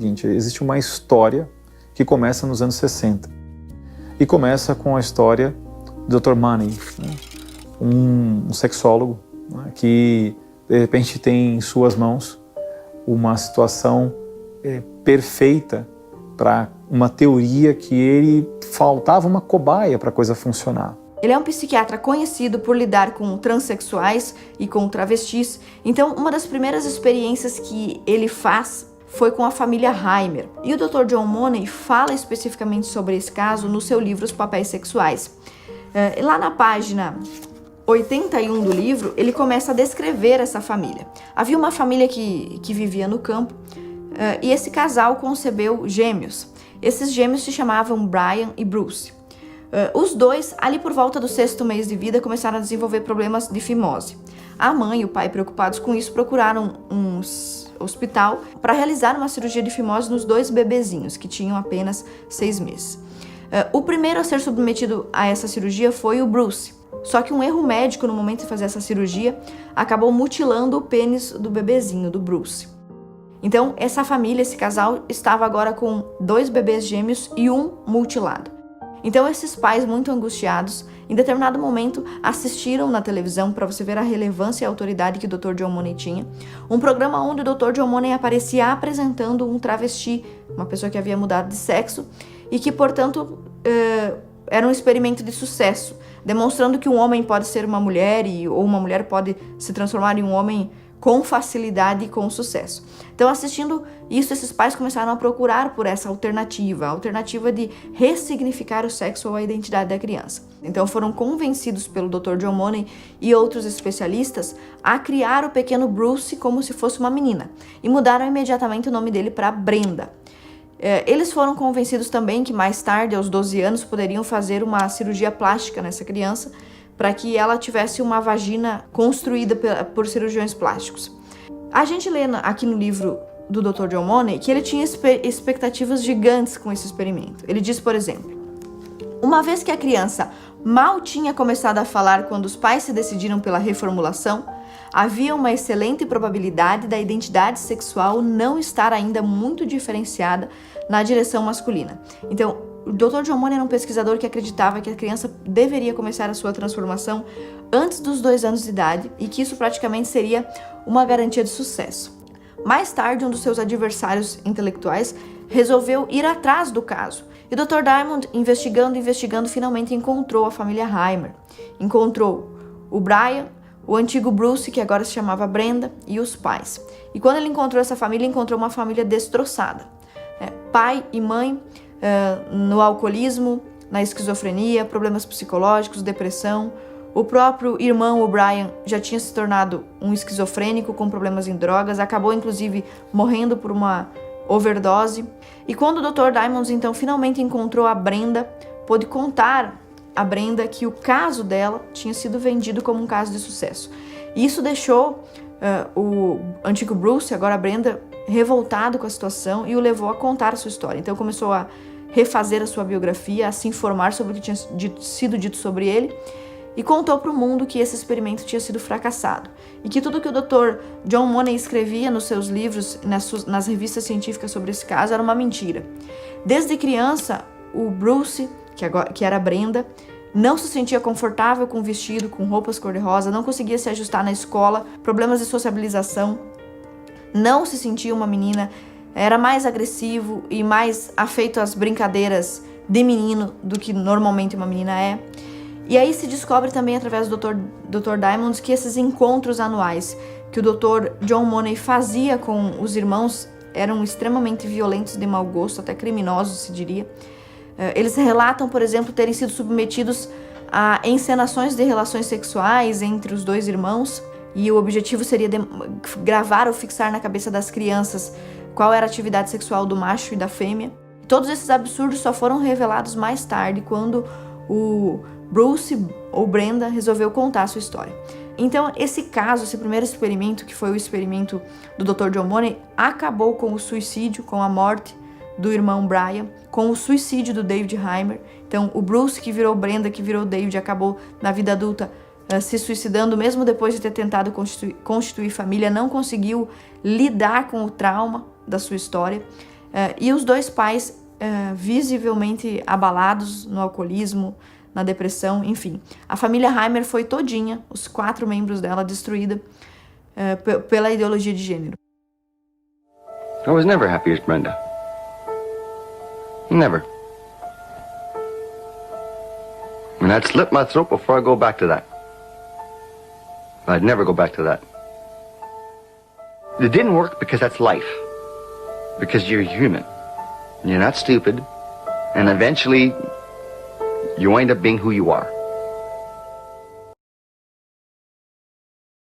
seguinte, existe uma história que começa nos anos 60 e começa com a história do Dr. Money, né? um sexólogo, né? Que de repente tem em suas mãos uma situação perfeita para uma teoria que ele faltava uma cobaia para a coisa funcionar. Ele é um psiquiatra conhecido por lidar com transexuais e com travestis, então uma das primeiras experiências que ele faz foi com a família Heimer. E o Dr. John Money fala especificamente sobre esse caso no seu livro Os Papéis Sexuais. Lá na página 81 do livro, ele começa a descrever essa família. Havia uma família que vivia no campo e esse casal concebeu gêmeos. Esses gêmeos se chamavam Brian e Bruce. Os dois, ali por volta do 6º mês de vida, começaram a desenvolver problemas de fimose. A mãe e o pai, preocupados com isso, procuraram um hospital para realizar uma cirurgia de fimose nos 2 bebezinhos, que tinham apenas 6 meses. O primeiro a ser submetido a essa cirurgia foi o Bruce. Só que um erro médico no momento de fazer essa cirurgia acabou mutilando o pênis do bebezinho, do Bruce. Então, essa família, esse casal, estava agora com 2 bebês gêmeos e um mutilado. Então, esses pais, muito angustiados, em determinado momento assistiram na televisão, para você ver a relevância e a autoridade que o Dr. John Money tinha, um programa onde o Dr. John Money aparecia apresentando um travesti, uma pessoa que havia mudado de sexo e que, portanto, era um experimento de sucesso, demonstrando que um homem pode ser uma mulher ou uma mulher pode se transformar em um homem com facilidade e com sucesso. Então, assistindo isso, esses pais começaram a procurar por essa alternativa, a alternativa de ressignificar o sexo ou a identidade da criança. Então, foram convencidos pelo Dr. John Money e outros especialistas a criar o pequeno Bruce como se fosse uma menina e mudaram imediatamente o nome dele para Brenda. Eles foram convencidos também que mais tarde, aos 12 anos, poderiam fazer uma cirurgia plástica nessa criança para que ela tivesse uma vagina construída por cirurgiões plásticos. A gente lê aqui no livro do Dr. John Money que ele tinha expectativas gigantes com esse experimento. Ele diz, por exemplo, uma vez que a criança mal tinha começado a falar quando os pais se decidiram pela reformulação, havia uma excelente probabilidade da identidade sexual não estar ainda muito diferenciada na direção masculina. Então, o Dr. John Money era um pesquisador que acreditava que a criança deveria começar a sua transformação antes dos 2 anos de idade e que isso praticamente seria uma garantia de sucesso. Mais tarde, um dos seus adversários intelectuais resolveu ir atrás do caso. E o Dr. Diamond, investigando, finalmente encontrou a família Heimer. Encontrou o Brian, o antigo Bruce, que agora se chamava Brenda, e os pais. E quando ele encontrou essa família, encontrou uma família destroçada. Pai e mãe no alcoolismo, na esquizofrenia, problemas psicológicos, depressão. O próprio irmão, o Brian, já tinha se tornado um esquizofrênico com problemas em drogas, acabou inclusive morrendo por uma overdose. E quando o Dr. Diamond então finalmente encontrou a Brenda, pôde contar a Brenda que o caso dela tinha sido vendido como um caso de sucesso. E isso deixou o antigo Bruce, agora a Brenda, revoltado com a situação e o levou a contar a sua história. Então começou a refazer a sua biografia, a se informar sobre o que tinha sido dito sobre ele e contou para o mundo que esse experimento tinha sido fracassado e que tudo que o Dr. John Money escrevia nos seus livros, nas revistas científicas sobre esse caso, era uma mentira. Desde criança, o Bruce, que era a Brenda, não se sentia confortável com vestido, com roupas cor-de-rosa, não conseguia se ajustar na escola, problemas de sociabilização, não se sentia uma menina, era mais agressivo e mais afeito às brincadeiras de menino do que normalmente uma menina é. E aí se descobre também através do Dr. Diamond que esses encontros anuais que o Dr. John Money fazia com os irmãos eram extremamente violentos, de mau gosto, até criminosos, se diria. Eles relatam, por exemplo, terem sido submetidos a encenações de relações sexuais entre os 2 irmãos e o objetivo seria gravar ou fixar na cabeça das crianças qual era a atividade sexual do macho e da fêmea. Todos esses absurdos só foram revelados mais tarde, quando o Bruce ou Brenda resolveu contar a sua história. Então, esse caso, esse primeiro experimento, que foi o experimento do Dr. John Money, acabou com o suicídio, com a morte do irmão Brian, com o suicídio do David Heimer. Então, o Bruce, que virou Brenda, que virou David, acabou na vida adulta se suicidando, mesmo depois de ter tentado constituir família, não conseguiu lidar com o trauma da sua história. E os dois pais visivelmente abalados no alcoolismo, na depressão, enfim. A família Heimer foi todinha, os 4 membros dela, destruída pela ideologia de gênero. I was never happy as Brenda. Never. And I'd slit my throat before I go back to that. I'd never go back to that. It didn't work because that's life. Because you're human. You're not stupid. And eventually, you wind up being who you are.